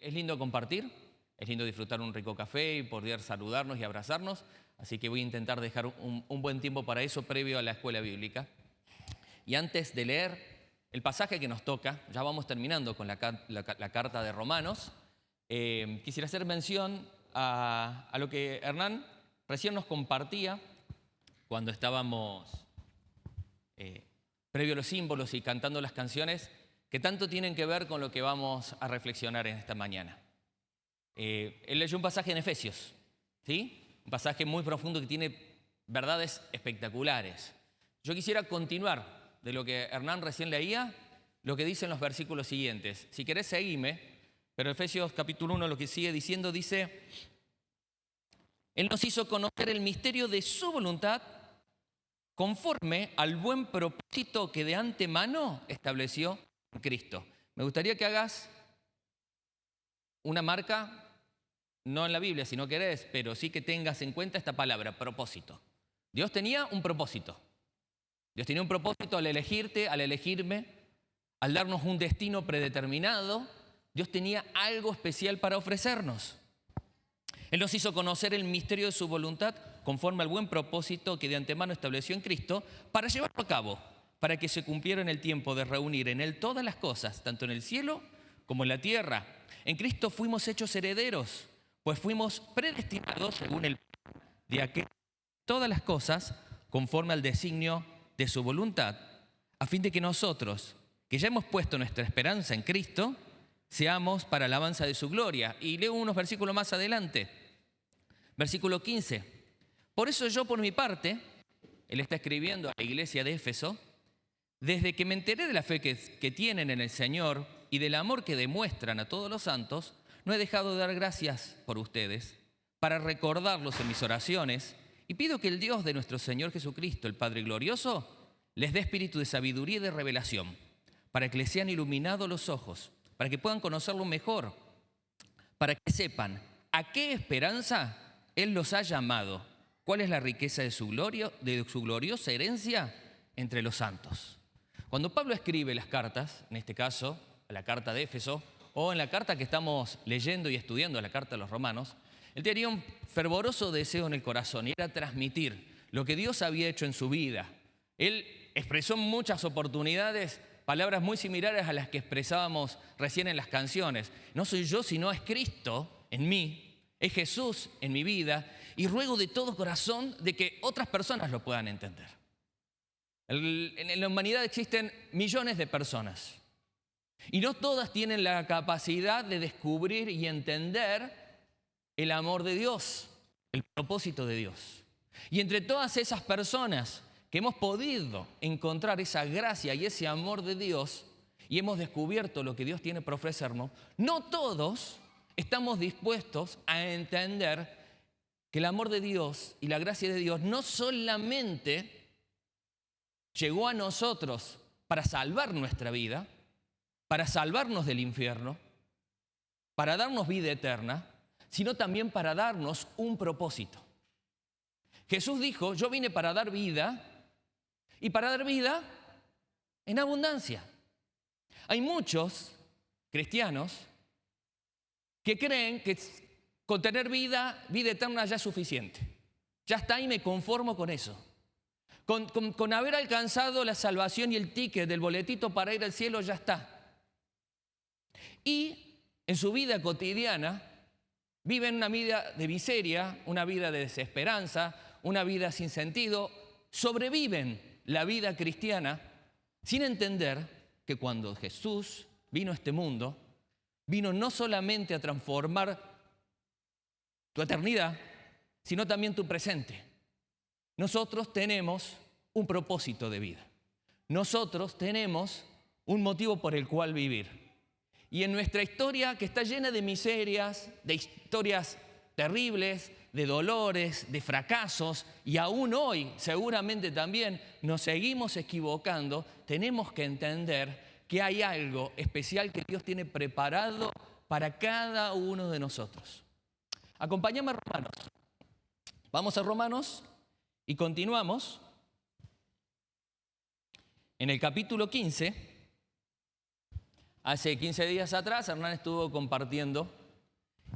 Es lindo compartir, es lindo disfrutar un rico café y poder saludarnos y abrazarnos, así que voy a intentar dejar un buen tiempo para eso previo a la escuela bíblica. Y antes de leer el pasaje que nos toca, ya vamos terminando con la carta de Romanos, quisiera hacer mención a lo que Hernán recién nos compartía cuando estábamos previo a los símbolos y cantando las canciones que tanto tienen que ver con lo que vamos a reflexionar en esta mañana. Él leyó un pasaje en Efesios, ¿sí? Un pasaje muy profundo que tiene verdades espectaculares. Yo quisiera continuar de lo que Hernán recién leía, lo que dicen los versículos siguientes. Si querés, seguime, pero Efesios capítulo 1 lo que sigue diciendo dice: Él nos hizo conocer el misterio de su voluntad conforme al buen propósito que de antemano estableció en Cristo. Me gustaría que hagas una marca, no en la Biblia si no querés, pero sí que tengas en cuenta esta palabra, propósito. Dios tenía un propósito. Dios tenía un propósito al elegirte, al elegirme, al darnos un destino predeterminado. Dios tenía algo especial para ofrecernos. Él nos hizo conocer el misterio de su voluntad conforme al buen propósito que de antemano estableció en Cristo para llevarlo a cabo, para que se cumpliera en el tiempo de reunir en Él todas las cosas, tanto en el cielo como en la tierra. En Cristo fuimos hechos herederos, pues fuimos predestinados según el plan de aquel todas las cosas conforme al designio de su voluntad, a fin de que nosotros, que ya hemos puesto nuestra esperanza en Cristo, seamos para alabanza de su gloria. Y leo unos versículos más adelante. Versículo 15. Por eso yo, por mi parte, él está escribiendo a la iglesia de Éfeso, desde que me enteré de la fe que tienen en el Señor y del amor que demuestran a todos los santos, no he dejado de dar gracias por ustedes, para recordarlos en mis oraciones, y pido que el Dios de nuestro Señor Jesucristo, el Padre glorioso, les dé espíritu de sabiduría y de revelación, para que les sean iluminados los ojos, para que puedan conocerlo mejor, para que sepan a qué esperanza Él los ha llamado, cuál es la riqueza de su gloriosa herencia entre los santos. Cuando Pablo escribe las cartas, en este caso, la carta de Éfeso, o en la carta que estamos leyendo y estudiando, la carta de los Romanos, él tenía un fervoroso deseo en el corazón y era transmitir lo que Dios había hecho en su vida. Él expresó en muchas oportunidades palabras muy similares a las que expresábamos recién en las canciones. No soy yo, sino es Cristo en mí, es Jesús en mi vida, y ruego de todo corazón de que otras personas lo puedan entender. En la humanidad existen millones de personas, y no todas tienen la capacidad de descubrir y entender el amor de Dios, el propósito de Dios. Y entre todas esas personas que hemos podido encontrar esa gracia y ese amor de Dios y hemos descubierto lo que Dios tiene para ofrecernos, no todos estamos dispuestos a entender que el amor de Dios y la gracia de Dios no solamente llegó a nosotros para salvar nuestra vida, para salvarnos del infierno, para darnos vida eterna, sino también para darnos un propósito. Jesús dijo: yo vine para dar vida, y para dar vida en abundancia. Hay muchos cristianos que creen que con tener vida eterna ya es suficiente. Ya está y me conformo con eso. Con haber alcanzado la salvación y el ticket del boletito para ir al cielo ya está. Y en su vida cotidiana viven una vida de miseria, una vida de desesperanza, una vida sin sentido. Sobreviven la vida cristiana sin entender que cuando Jesús vino a este mundo, vino no solamente a transformar tu eternidad, sino también tu presente. Nosotros tenemos un propósito de vida. Nosotros tenemos un motivo por el cual vivir. Y en nuestra historia, que está llena de miserias, de historias terribles, de dolores, de fracasos, y aún hoy seguramente también nos seguimos equivocando, tenemos que entender que hay algo especial que Dios tiene preparado para cada uno de nosotros. Acompáñame a Romanos. Vamos a Romanos y continuamos en el capítulo 15. Hace 15 días atrás Hernán estuvo compartiendo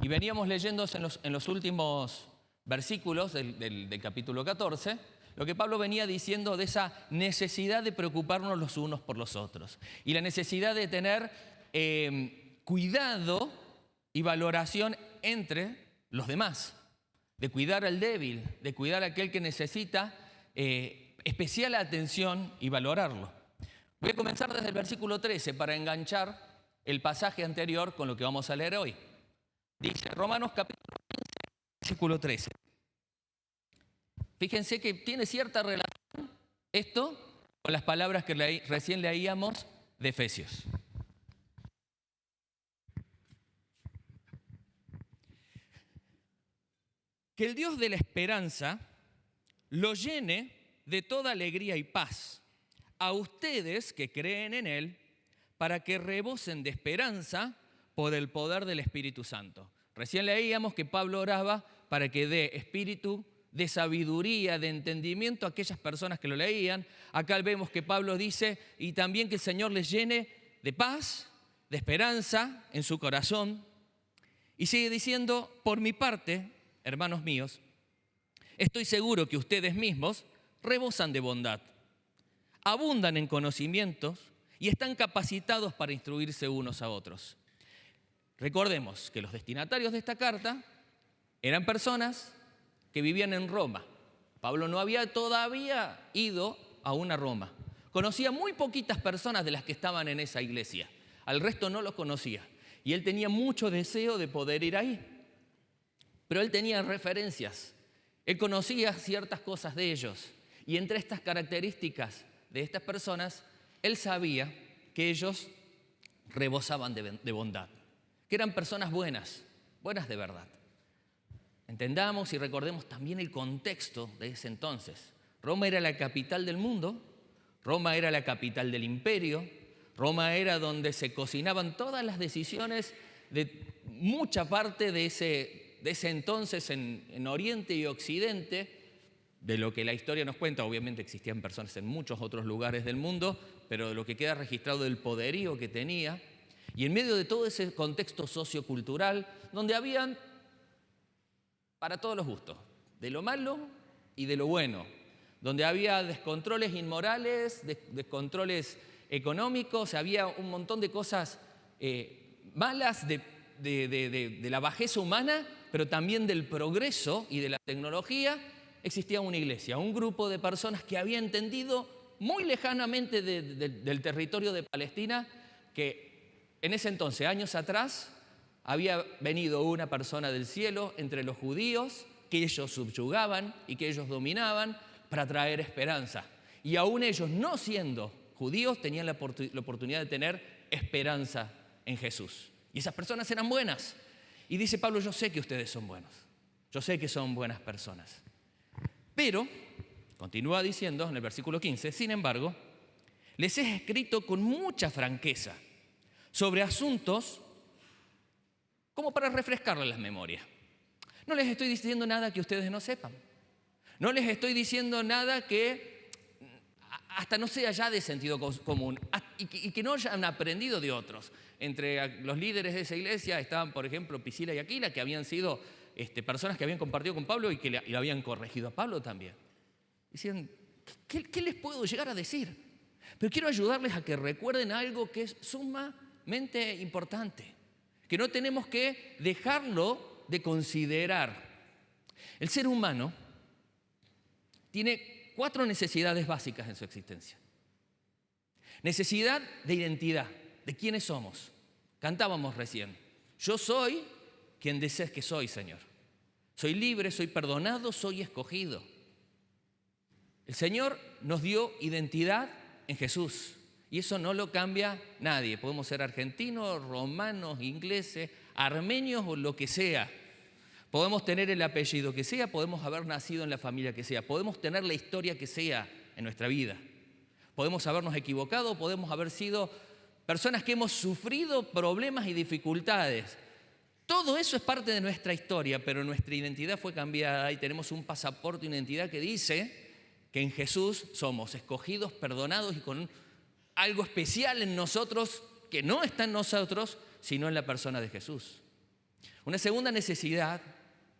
y veníamos leyendo en los últimos versículos del capítulo 14, lo que Pablo venía diciendo de esa necesidad de preocuparnos los unos por los otros y la necesidad de tener cuidado y valoración entre los demás, de cuidar al débil, de cuidar a aquel que necesita especial atención y valorarlo. Voy a comenzar desde el versículo 13 para enganchar el pasaje anterior con lo que vamos a leer hoy. Dice Romanos capítulo 15, versículo 13. Fíjense que tiene cierta relación esto con las palabras que recién leíamos de Efesios. Que el Dios de la esperanza lo llene de toda alegría y paz a ustedes que creen en Él, para que rebosen de esperanza por el poder del Espíritu Santo. Recién leíamos que Pablo oraba para que dé espíritu de sabiduría, de entendimiento a aquellas personas que lo leían. Acá vemos que Pablo dice, y también que el Señor les llene de paz, de esperanza en su corazón. Y sigue diciendo, por mi parte, hermanos míos, estoy seguro que ustedes mismos rebosan de bondad, abundan en conocimientos y están capacitados para instruirse unos a otros. Recordemos que los destinatarios de esta carta eran personas que vivían en Roma. Pablo no había todavía ido aún a Roma. Conocía muy poquitas personas de las que estaban en esa iglesia. Al resto no los conocía. Y él tenía mucho deseo de poder ir ahí. Pero él tenía referencias. Él conocía ciertas cosas de ellos. Y entre estas características de estas personas, él sabía que ellos rebosaban de bondad, que eran personas buenas, buenas de verdad. Entendamos y recordemos también el contexto de ese entonces. Roma era la capital del mundo, Roma era la capital del imperio, Roma era donde se cocinaban todas las decisiones de mucha parte de ese entonces en Oriente y Occidente. De lo que la historia nos cuenta, obviamente existían personas en muchos otros lugares del mundo, pero de lo que queda registrado del poderío que tenía, y en medio de todo ese contexto sociocultural, donde habían para todos los gustos, de lo malo y de lo bueno, donde había descontroles inmorales, descontroles económicos, había un montón de cosas malas de la bajeza humana, pero también del progreso y de la tecnología. Existía una iglesia, un grupo de personas que había entendido muy lejanamente del territorio de Palestina que en ese entonces, años atrás, había venido una persona del cielo entre los judíos que ellos subyugaban y que ellos dominaban para traer esperanza. Y aún ellos, no siendo judíos, tenían la oportunidad de tener esperanza en Jesús. Y esas personas eran buenas. Y dice Pablo, yo sé que ustedes son buenos. Yo sé que son buenas personas. Pero, continúa diciendo en el versículo 15, sin embargo, les he escrito con mucha franqueza sobre asuntos como para refrescarles las memorias. No les estoy diciendo nada que ustedes no sepan. No les estoy diciendo nada que hasta no sea ya de sentido común y que no hayan aprendido de otros. Entre los líderes de esa iglesia estaban, por ejemplo, Priscila y Aquila, que habían sido personas que habían compartido con Pablo y que le habían corregido a Pablo también. Decían, ¿qué les puedo llegar a decir? Pero quiero ayudarles a que recuerden algo que es sumamente importante, que no tenemos que dejarlo de considerar. El ser humano tiene 4 necesidades básicas en su existencia. Necesidad de identidad, de quiénes somos. Cantábamos recién, yo soy quien deseas que soy, Señor. Soy libre, soy perdonado, soy escogido. El Señor nos dio identidad en Jesús y eso no lo cambia nadie. Podemos ser argentinos, romanos, ingleses, armenios o lo que sea. Podemos tener el apellido que sea, podemos haber nacido en la familia que sea, podemos tener la historia que sea en nuestra vida. Podemos habernos equivocado, podemos haber sido personas que hemos sufrido problemas y dificultades. Todo eso es parte de nuestra historia, pero nuestra identidad fue cambiada y tenemos un pasaporte, una identidad que dice que en Jesús somos escogidos, perdonados y con algo especial en nosotros que no está en nosotros, sino en la persona de Jesús. Una segunda necesidad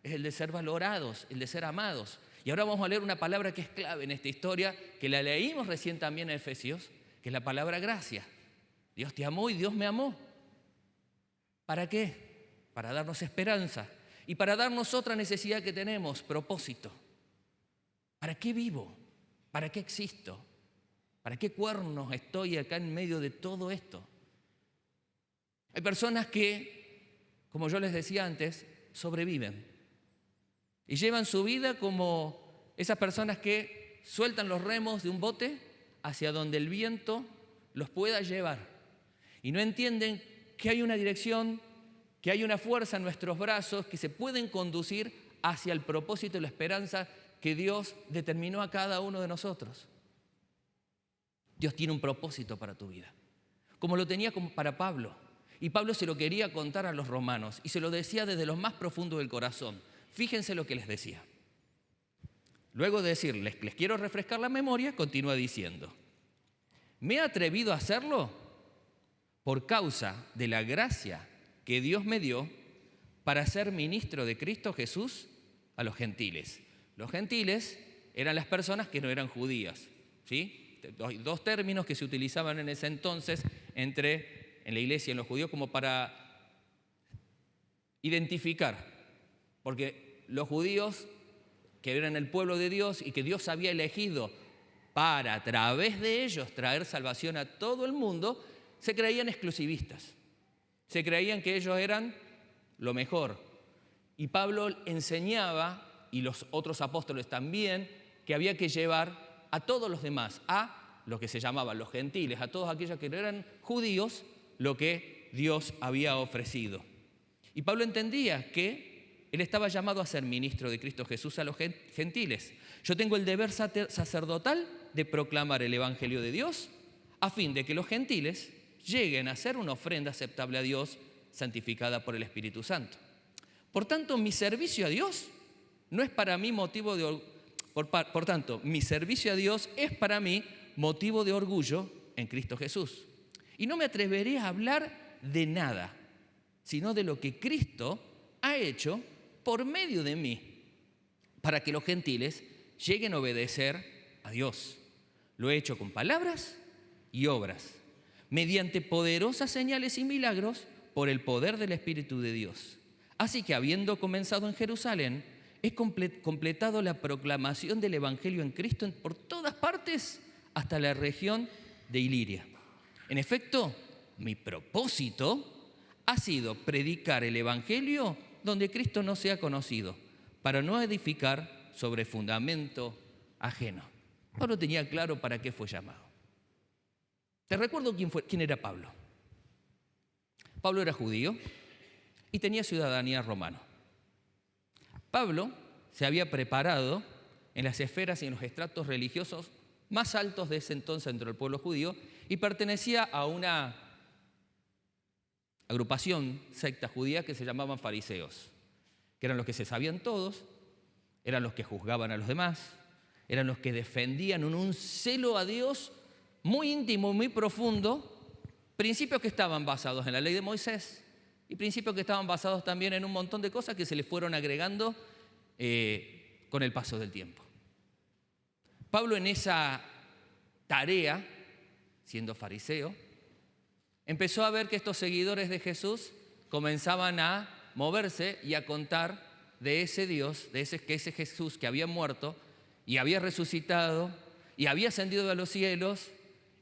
es el de ser valorados, el de ser amados. Y ahora vamos a leer una palabra que es clave en esta historia, que la leímos recién también en Efesios, que es la palabra gracia. Dios te amó y Dios me amó. ¿Para qué? Para darnos esperanza y para darnos otra necesidad que tenemos, propósito. ¿Para qué vivo? ¿Para qué existo? ¿Para qué cuernos estoy acá en medio de todo esto? Hay personas que, como yo les decía antes, sobreviven y llevan su vida como esas personas que sueltan los remos de un bote hacia donde el viento los pueda llevar y no entienden que hay una dirección, que hay una fuerza en nuestros brazos que se pueden conducir hacia el propósito y la esperanza que Dios determinó a cada uno de nosotros. Dios tiene un propósito para tu vida, como lo tenía para Pablo. Y Pablo se lo quería contar a los romanos y se lo decía desde lo más profundo del corazón. Fíjense lo que les decía. Luego de decirles, les quiero refrescar la memoria, continúa diciendo: me he atrevido a hacerlo por causa de la gracia que Dios me dio para ser ministro de Cristo Jesús a los gentiles. Los gentiles eran las personas que no eran judías, ¿sí? Dos términos que se utilizaban en ese entonces en la iglesia y en los judíos como para identificar, porque los judíos, que eran el pueblo de Dios y que Dios había elegido para a través de ellos traer salvación a todo el mundo, se creían exclusivistas, se creían que ellos eran lo mejor. Y Pablo enseñaba, y los otros apóstoles también, que había que llevar a todos los demás, a los que se llamaban los gentiles, a todos aquellos que no eran judíos, lo que Dios había ofrecido. Y Pablo entendía que él estaba llamado a ser ministro de Cristo Jesús a los gentiles. Yo tengo el deber sacerdotal de proclamar el evangelio de Dios a fin de que los gentiles lleguen a ser una ofrenda aceptable a Dios, santificada por el Espíritu Santo. Por tanto, mi servicio a Dios no es para mí motivo de por tanto, mi servicio a Dios es para mí motivo de orgullo en Cristo Jesús. Y no me atreveré a hablar de nada, sino de lo que Cristo ha hecho por medio de mí, para que los gentiles lleguen a obedecer a Dios. Lo he hecho con palabras y obras, mediante poderosas señales y milagros por el poder del Espíritu de Dios. Así que habiendo comenzado en Jerusalén, he completado la proclamación del Evangelio en Cristo por todas partes hasta la región de Iliria. En efecto, mi propósito ha sido predicar el Evangelio donde Cristo no sea conocido, para no edificar sobre fundamento ajeno. Pablo tenía claro para qué fue llamado. Te recuerdo quién era Pablo. Pablo era judío y tenía ciudadanía romana. Pablo se había preparado en las esferas y en los estratos religiosos más altos de ese entonces dentro del pueblo judío y pertenecía a una agrupación, secta judía que se llamaban fariseos, que eran los que se sabían todos, eran los que juzgaban a los demás, eran los que defendían un celo a Dios muy íntimo, muy profundo, principios que estaban basados en la ley de Moisés y principios que estaban basados también en un montón de cosas que se le fueron agregando con el paso del tiempo. Pablo en esa tarea, siendo fariseo, empezó a ver que estos seguidores de Jesús comenzaban a moverse y a contar de ese Dios, que ese Jesús que había muerto y había resucitado y había ascendido a los cielos,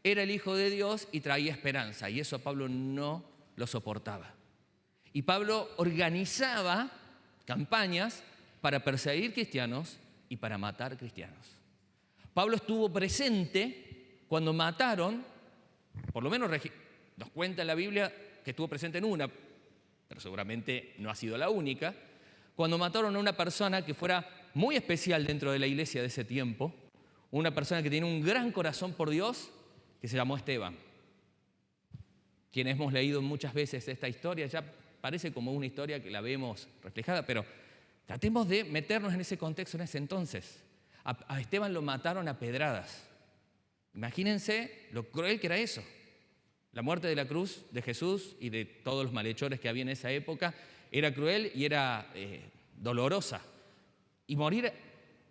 era el Hijo de Dios y traía esperanza. Y eso a Pablo no lo soportaba. Y Pablo organizaba campañas para perseguir cristianos y para matar cristianos. Pablo estuvo presente cuando mataron, por lo menos nos cuenta en la Biblia que estuvo presente en una, pero seguramente no ha sido la única, cuando mataron a una persona que fuera muy especial dentro de la iglesia de ese tiempo, una persona que tenía un gran corazón por Dios, que se llamó Esteban. Quienes hemos leído muchas veces esta historia, ya parece como una historia que la vemos reflejada, pero tratemos de meternos en ese contexto en ese entonces. A Esteban lo mataron a pedradas. Imagínense lo cruel que era eso. La muerte de la cruz de Jesús y de todos los malhechores que había en esa época era cruel y era dolorosa. Y morir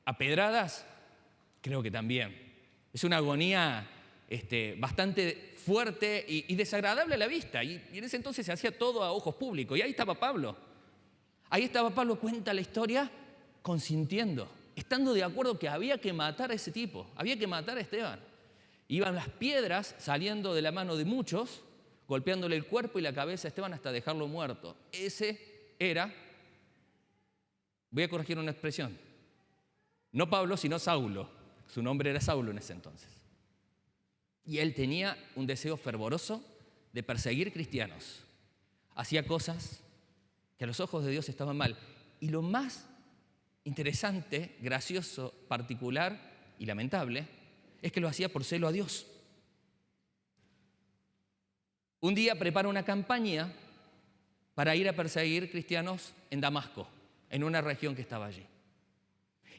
a pedradas, creo que también. Es una agonía bastante fuerte y desagradable a la vista. Y en ese entonces se hacía todo a ojos públicos. Y ahí estaba Pablo. Ahí estaba Pablo, cuenta la historia, consintiendo, estando de acuerdo que había que matar a ese tipo, había que matar a Esteban. Iban las piedras saliendo de la mano de muchos, golpeándole el cuerpo y la cabeza a Esteban hasta dejarlo muerto. Ese era, voy a corregir una expresión, no Pablo, sino Saulo. Su nombre era Saulo en ese entonces. Y él tenía un deseo fervoroso de perseguir cristianos. Hacía cosas que a los ojos de Dios estaban mal. Y lo más interesante, gracioso, particular y lamentable es que lo hacía por celo a Dios. Un día prepara una campaña para ir a perseguir cristianos en Damasco, en una región que estaba allí.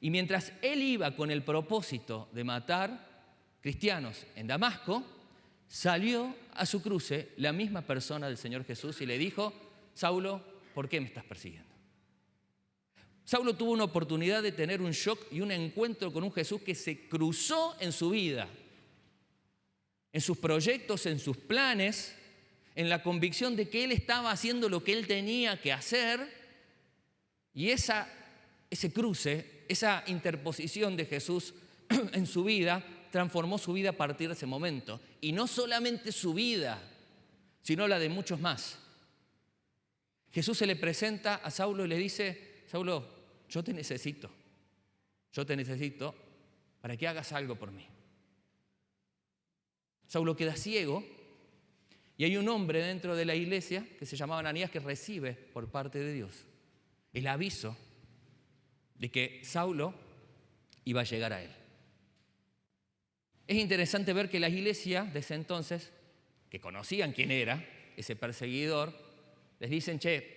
Y mientras él iba con el propósito de matar cristianos en Damasco, salió a su cruce la misma persona del Señor Jesús y le dijo: Saulo, ¿por qué me estás persiguiendo? Saulo tuvo una oportunidad de tener un shock y un encuentro con un Jesús que se cruzó en su vida, en sus proyectos, en sus planes, en la convicción de que él estaba haciendo lo que él tenía que hacer. Y ese cruce, esa interposición de Jesús en su vida, transformó su vida a partir de ese momento. Y no solamente su vida, sino la de muchos más. Jesús se le presenta a Saulo y le dice: Saulo, yo te necesito para que hagas algo por mí. Saulo queda ciego y hay un hombre dentro de la iglesia que se llamaba Ananías que recibe por parte de Dios el aviso de que Saulo iba a llegar a él. Es interesante ver que la iglesia de ese entonces, que conocían quién era ese perseguidor, les dicen: che,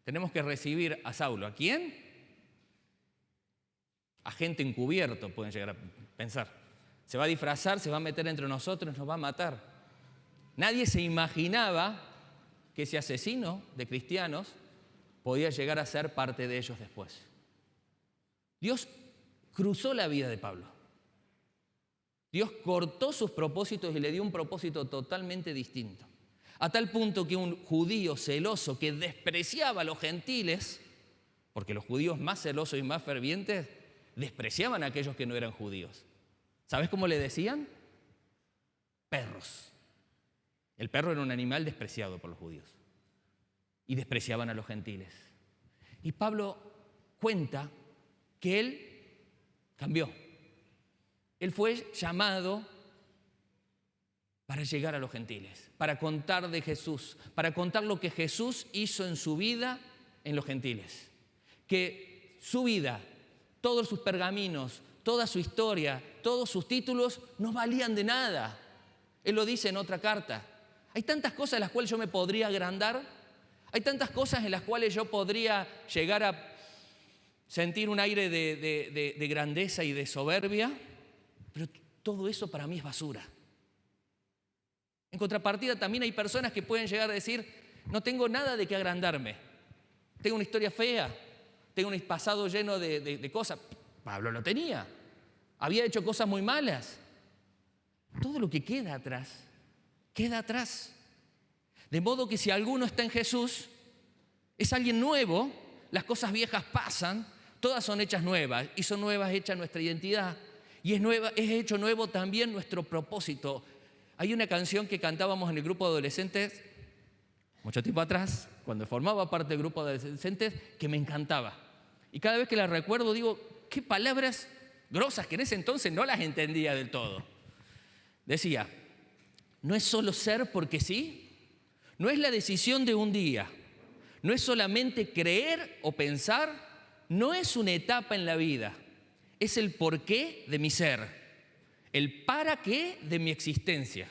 tenemos que recibir a Saulo. ¿A quién? Agente encubierto, pueden llegar a pensar. Se va a disfrazar, se va a meter entre nosotros, nos va a matar. Nadie se imaginaba que ese asesino de cristianos podía llegar a ser parte de ellos después. Dios cruzó la vida de Pablo. Dios cortó sus propósitos y le dio un propósito totalmente distinto. A tal punto que un judío celoso que despreciaba a los gentiles, porque los judíos más celosos y más fervientes despreciaban a aquellos que no eran judíos. ¿Sabes cómo le decían? Perros. El perro era un animal despreciado por los judíos y despreciaban a los gentiles. Y Pablo cuenta que él cambió. Él fue llamado para llegar a los gentiles, para contar de Jesús, para contar lo que Jesús hizo en su vida en los gentiles. Que su vida, todos sus pergaminos, toda su historia, todos sus títulos no valían de nada. Él lo dice en otra carta. Hay tantas cosas en las cuales yo me podría agrandar, hay tantas cosas en las cuales yo podría llegar a sentir un aire de grandeza y de soberbia, pero todo eso para mí es basura. En contrapartida, también hay personas que pueden llegar a decir: no tengo nada de qué agrandarme, tengo una historia fea, tengo un pasado lleno de cosas. Pablo lo tenía, había hecho cosas muy malas. Todo lo que queda atrás, queda atrás. De modo que si alguno está en Jesús, es alguien nuevo, las cosas viejas pasan, todas son hechas nuevas, y son nuevas hechas nuestra identidad, y es hecho nuevo también nuestro propósito. Hay una canción que cantábamos en el grupo de adolescentes, mucho tiempo atrás, cuando formaba parte del grupo de adolescentes, que me encantaba. Y cada vez que la recuerdo digo: qué palabras grosas, que en ese entonces no las entendía del todo. Decía: no es solo ser porque sí, no es la decisión de un día, no es solamente creer o pensar, no es una etapa en la vida, es el porqué de mi ser, el para qué de mi existencia.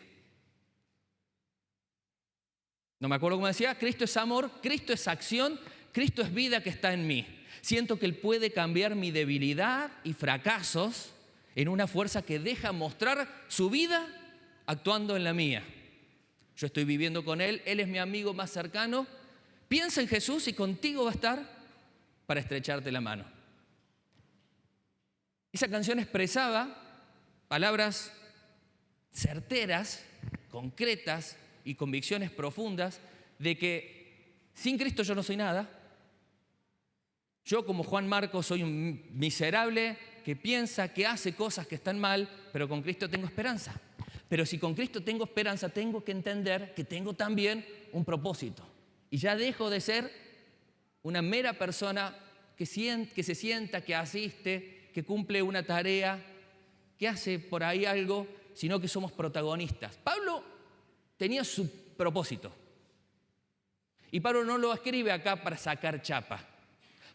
No me acuerdo cómo decía: Cristo es amor, Cristo es acción, Cristo es vida que está en mí. Siento que Él puede cambiar mi debilidad y fracasos en una fuerza que deja mostrar su vida actuando en la mía. yo estoy viviendo con Él, Él es mi amigo más cercano. Piensa en Jesús y contigo va a estar para estrecharte la mano. Esa canción expresaba palabras certeras, concretas y convicciones profundas de que sin Cristo yo no soy nada. Yo, como Juan Marcos, soy un miserable que piensa, que hace cosas que están mal, pero con Cristo tengo esperanza. Pero si con Cristo tengo esperanza, tengo que entender que tengo también un propósito. Y ya dejo de ser una mera persona que se sienta, que asiste, que cumple una tarea, que hace por ahí algo, sino que somos protagonistas. Pablo tenía su propósito. Y Pablo no lo escribe acá para sacar chapa.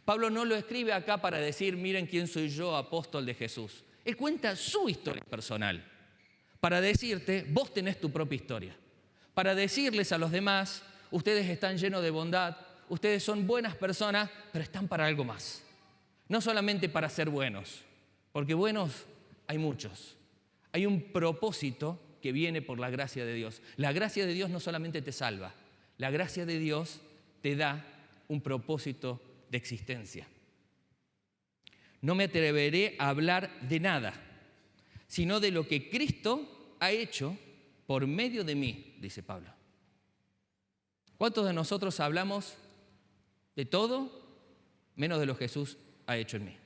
Pablo no lo escribe acá para decir, miren quién soy yo, apóstol de Jesús. Él cuenta su historia personal para decirte, vos tenés tu propia historia. Para decirles a los demás, ustedes están llenos de bondad, ustedes son buenas personas, pero están para algo más. No solamente para ser buenos, porque buenos hay muchos. Hay un propósito que viene por la gracia de Dios. La gracia de Dios no solamente te salva, la gracia de Dios te da un propósito de existencia. No me atreveré a hablar de nada, sino de lo que Cristo ha hecho por medio de mí, dice Pablo. ¿Cuántos de nosotros hablamos de todo menos de lo que Jesús ha hecho en mí?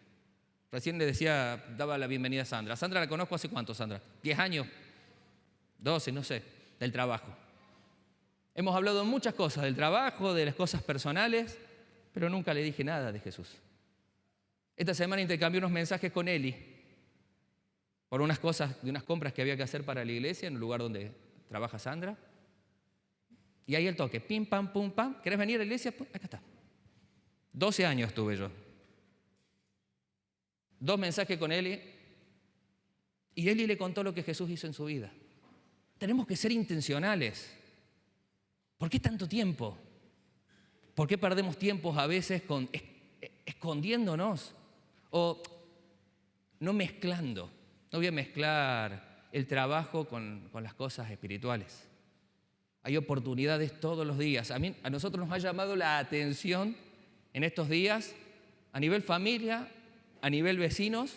Recién le decía, daba la bienvenida a Sandra. Sandra la conozco hace cuánto, Sandra, 10 años, 12, no sé, del trabajo. Hemos hablado de muchas cosas, del trabajo, de las cosas personales, pero nunca le dije nada de Jesús. Esta semana intercambié unos mensajes con Eli por unas cosas, de unas compras que había que hacer para la iglesia en el lugar donde trabaja Sandra. Y ahí el toque, pim, pam, pum, pam. ¿Querés venir a la iglesia? Pum, acá está. 12 años tuve yo. 2 mensajes con Eli. Y Eli le contó lo que Jesús hizo en su vida. Tenemos que ser intencionales. ¿Por qué tanto tiempo? ¿Por qué perdemos tiempos a veces escondiéndonos? O no mezclando. No voy a mezclar el trabajo con las cosas espirituales. Hay oportunidades todos los días. A nosotros nos ha llamado la atención en estos días, a nivel familia, a nivel vecinos,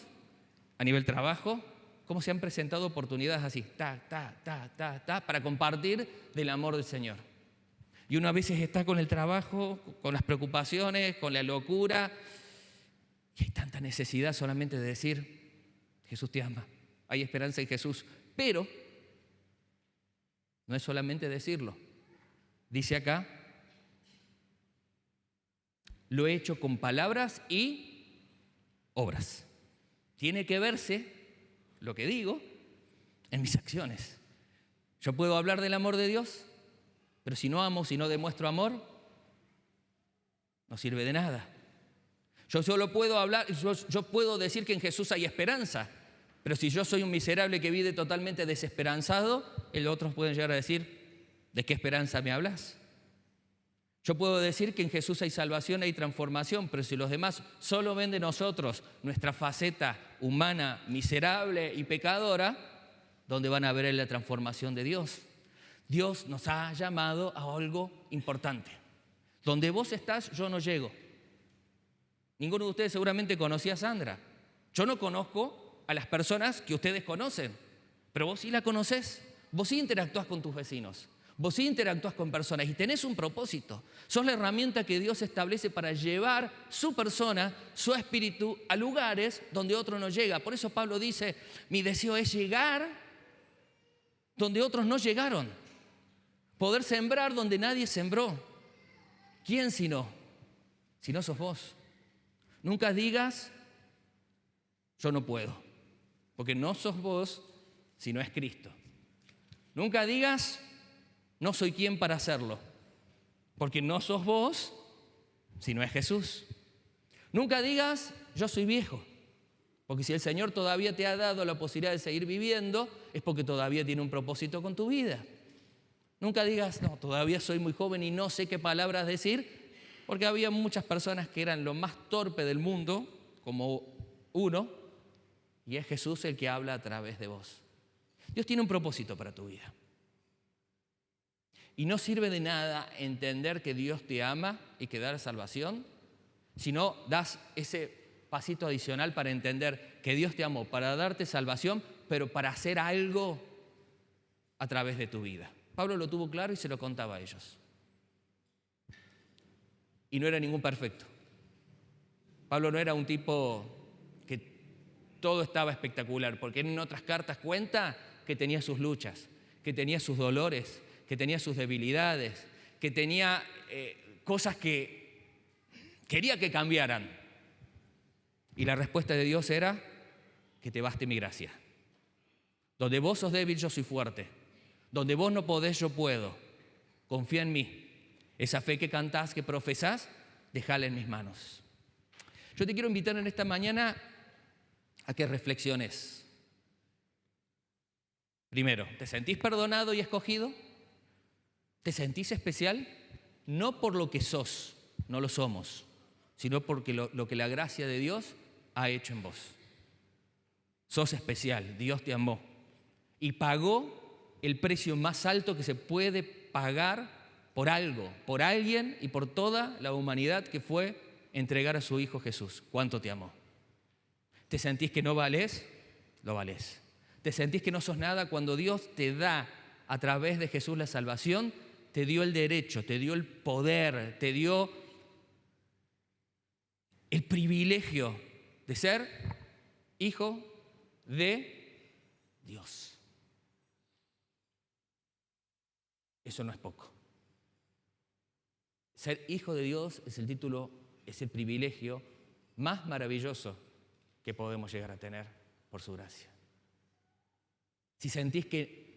a nivel trabajo, cómo se han presentado oportunidades así, para compartir del amor del Señor. Y uno a veces está con el trabajo, con las preocupaciones, con la locura, y hay tanta necesidad solamente de decir, Jesús te ama, hay esperanza en Jesús. Pero no es solamente decirlo. Dice acá, lo he hecho con palabras y obras. Tiene que verse lo que digo en mis acciones. Yo puedo hablar del amor de Dios, pero si no amo, si no demuestro amor, no sirve de nada. Yo solo puedo hablar, yo puedo decir que en Jesús hay esperanza, pero si yo soy un miserable que vive totalmente desesperanzado, los otros pueden llegar a decir, ¿de qué esperanza me hablas? Yo puedo decir que en Jesús hay salvación, hay transformación, pero si los demás solo ven de nosotros nuestra faceta humana, miserable y pecadora, ¿dónde van a ver la transformación de Dios? Dios nos ha llamado a algo importante. Donde vos estás, yo no llego. Ninguno de ustedes seguramente conocía a Sandra. Yo no conozco a las personas que ustedes conocen, pero vos sí la conocés. Vos sí interactúas con tus vecinos. Vos sí interactúas con personas y tenés un propósito. Sos la herramienta que Dios establece para llevar su persona, su espíritu, a lugares donde otro no llega. Por eso Pablo dice, mi deseo es llegar donde otros no llegaron. Poder sembrar donde nadie sembró. ¿Quién si no? Si no sos vos. Nunca digas, yo no puedo. Porque no sos vos, sino es Cristo. Nunca digas, no soy quien para hacerlo, porque no sos vos, sino es Jesús. Nunca digas, yo soy viejo, porque si el Señor todavía te ha dado la posibilidad de seguir viviendo, es porque todavía tiene un propósito con tu vida. Nunca digas, no, todavía soy muy joven y no sé qué palabras decir, porque había muchas personas que eran lo más torpe del mundo, como uno, y es Jesús el que habla a través de vos. Dios tiene un propósito para tu vida. Y no sirve de nada entender que Dios te ama y que da la salvación, si no das ese pasito adicional para entender que Dios te amó, para darte salvación, pero para hacer algo a través de tu vida. Pablo lo tuvo claro y se lo contaba a ellos. Y no era ningún perfecto. Pablo no era un tipo que todo estaba espectacular, porque en otras cartas cuenta que tenía sus luchas, que tenía sus dolores, que tenía sus debilidades, que tenía cosas que quería que cambiaran. Y la respuesta de Dios era que te baste mi gracia. Donde vos sos débil, yo soy fuerte. Donde vos no podés, yo puedo. Confía en mí. Esa fe que cantás, que profesás, dejala en mis manos. Yo te quiero invitar en esta mañana a que reflexiones. Primero, ¿te sentís perdonado y escogido? ¿Te sentís especial? No por lo que sos, no lo somos, sino porque lo que la gracia de Dios ha hecho en vos. Sos especial, Dios te amó y pagó el precio más alto que se puede pagar por algo, por alguien y por toda la humanidad, que fue entregar a su Hijo Jesús. ¿Cuánto te amó? ¿Te sentís que no valés? Lo valés. ¿Te sentís que no sos nada? Cuando Dios te da a través de Jesús la salvación, te dio el derecho, te dio el poder, te dio el privilegio de ser hijo de Dios. Eso no es poco. Ser hijo de Dios es el título, es el privilegio más maravilloso que podemos llegar a tener por su gracia. Si sentís que,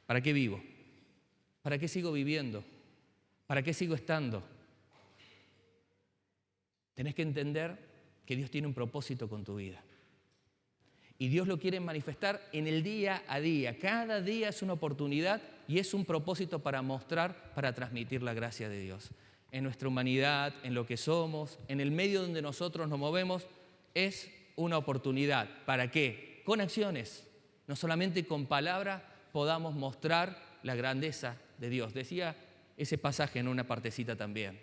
¿para qué vivo? ¿Para qué sigo viviendo? ¿Para qué sigo estando? Tenés que entender que Dios tiene un propósito con tu vida. Y Dios lo quiere manifestar en el día a día. Cada día es una oportunidad y es un propósito para mostrar, para transmitir la gracia de Dios. En nuestra humanidad, en lo que somos, en el medio donde nosotros nos movemos, es una oportunidad. ¿Para qué? Con acciones, no solamente con palabras, podamos mostrar la grandeza de Dios. Decía ese pasaje en una partecita también,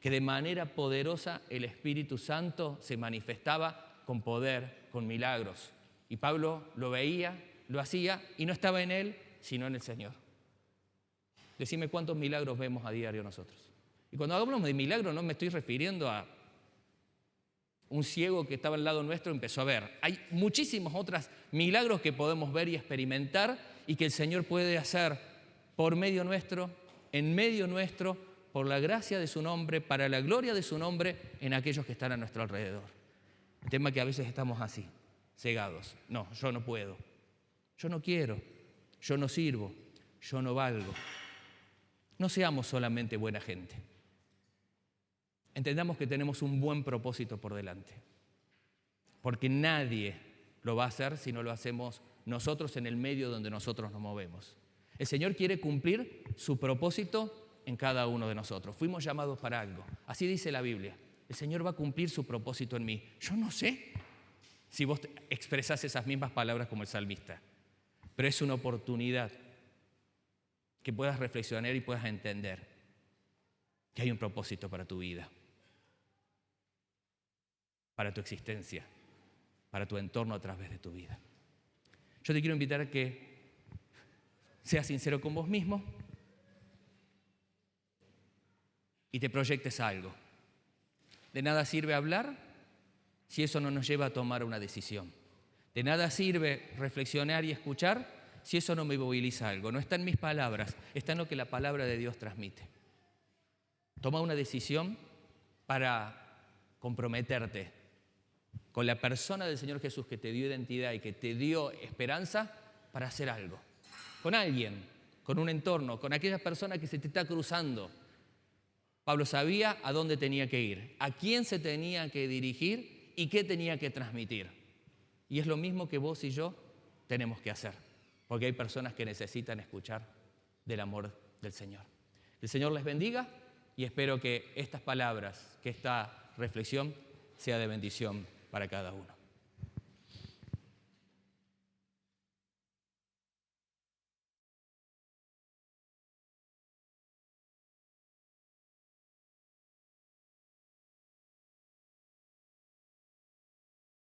que de manera poderosa el Espíritu Santo se manifestaba con poder, con milagros. Y Pablo lo veía, lo hacía, y no estaba en él, sino en el Señor. Decime cuántos milagros vemos a diario nosotros. Y cuando hablamos de milagros no me estoy refiriendo a un ciego que estaba al lado nuestro y empezó a ver. Hay muchísimos otros milagros que podemos ver y experimentar y que el Señor puede hacer por medio nuestro, en medio nuestro, por la gracia de su nombre, para la gloria de su nombre en aquellos que están a nuestro alrededor. El tema es que a veces estamos así, cegados. No, yo no puedo, yo no quiero, yo no sirvo, yo no valgo. No seamos solamente buena gente. Entendamos que tenemos un buen propósito por delante, porque nadie lo va a hacer si no lo hacemos nosotros en el medio donde nosotros nos movemos. El Señor quiere cumplir su propósito en cada uno de nosotros. Fuimos llamados para algo. Así dice la Biblia. El Señor va a cumplir su propósito en mí. Yo no sé si vos expresás esas mismas palabras como el salmista, pero es una oportunidad que puedas reflexionar y puedas entender que hay un propósito para tu vida, para tu existencia, para tu entorno a través de tu vida. Yo te quiero invitar a que seas sincero con vos mismo y te proyectes algo. De nada sirve hablar si eso no nos lleva a tomar una decisión. De nada sirve reflexionar y escuchar si eso no me moviliza algo. No está en mis palabras, está en lo que la palabra de Dios transmite. Toma una decisión para comprometerte con la persona del Señor Jesús que te dio identidad y que te dio esperanza para hacer algo. Con alguien, con un entorno, con aquella persona que se te está cruzando. Pablo sabía a dónde tenía que ir, a quién se tenía que dirigir y qué tenía que transmitir. Y es lo mismo que vos y yo tenemos que hacer, porque hay personas que necesitan escuchar del amor del Señor. El Señor les bendiga y espero que estas palabras, que esta reflexión sea de bendición para cada uno.